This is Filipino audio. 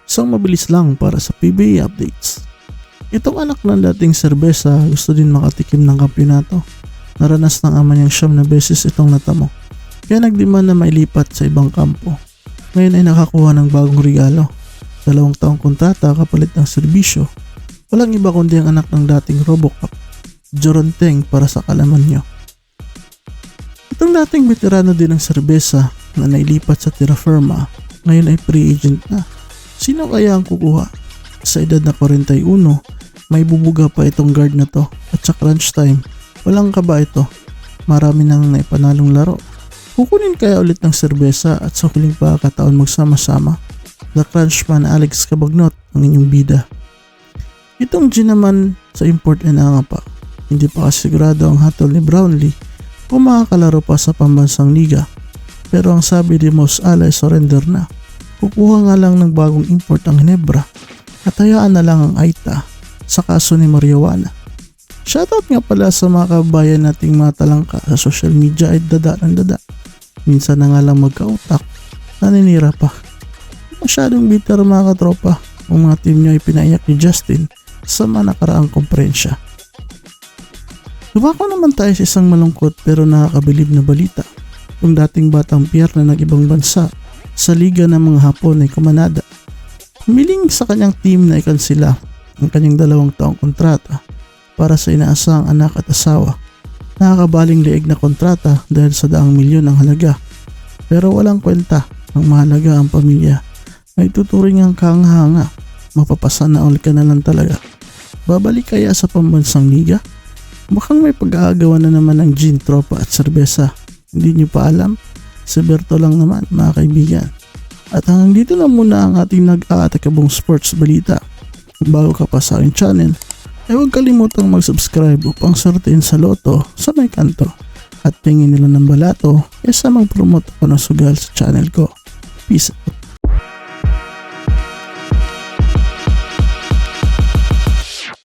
Isang mabilis lang para sa PBA updates. Itong anak ng dating serbesa gusto din makatikim ng kampyonato. Naranas ng ama niyang 9 na beses itong natamo. Kaya nagdemand na mailipat sa ibang kampo. Ngayon ay nakakuha ng bagong regalo. 2 taong kontrata kapalit ng serbisyo. Walang iba kundi ang anak ng dating Robocop, Joronteng para sa kalaman nyo. Itong dating veterano din ng serbesa na nailipat sa Terra Firma, ngayon ay free agent na. Sino kaya ang kukuha? Sa edad na 41, may bubuga pa itong guard na to at sa crunch time, walang kaba ito. Marami nang naipanalong laro. Kukunin kaya ulit ng serbesa at sa huling pagkakataon magsama-sama? The Crunchman Alex Cabagnot ang inyong bida. Itong G naman sa import and pa. Hindi pa kasi sigurado ang hatol ni Brownlee kung makakalaro pa sa pambansang liga. Pero ang sabi ni Mos Ala ay surrender na. Kukuha nga lang ng bagong import ang Ginebra at hayaan na lang ang Aita sa kaso ni Marijuana. Shoutout nga pala sa mga kababayan nating mga talangka sa social media ay dada ng dada. Minsan na nga lang magkautak, naninira pa. Masyadong bitter mga katropa kung mga team nyo ay pinaiyak ni Justin sa mga nakaraang komprensya. Lumako naman tayo sa isang malungkot pero nakakabilib na balita. Yung dating batang Pierre na nag-ibang bansa sa liga ng mga Hapon ay kumanada. Humiling sa kanyang team na ikansila ang kanyang 2 taong kontrata para sa inaasahang anak at asawa. Nakakabaling liig na kontrata dahil sa 100 milyon ang halaga. Pero walang kwenta ang mahalaga ang pamilya. May tuturing ang kahanga, mapapasana all ka na lang talaga. Babalik kaya sa pambansang liga? Mukhang may pag-aagawan na naman ng gin, tropa at serbesa. Hindi nyo pa alam? Si Berto lang naman mga kaibigan. At hanggang dito na muna ang ating nag-aatakabong sports balita. Kung bago ka pa sa aking channel, ay huwag kalimutang mag-subscribe upang sortein sa loto sa may kanto. At tingin nila ng balato kaysa mag-promote ako ng sugal sa channel ko. Peace out.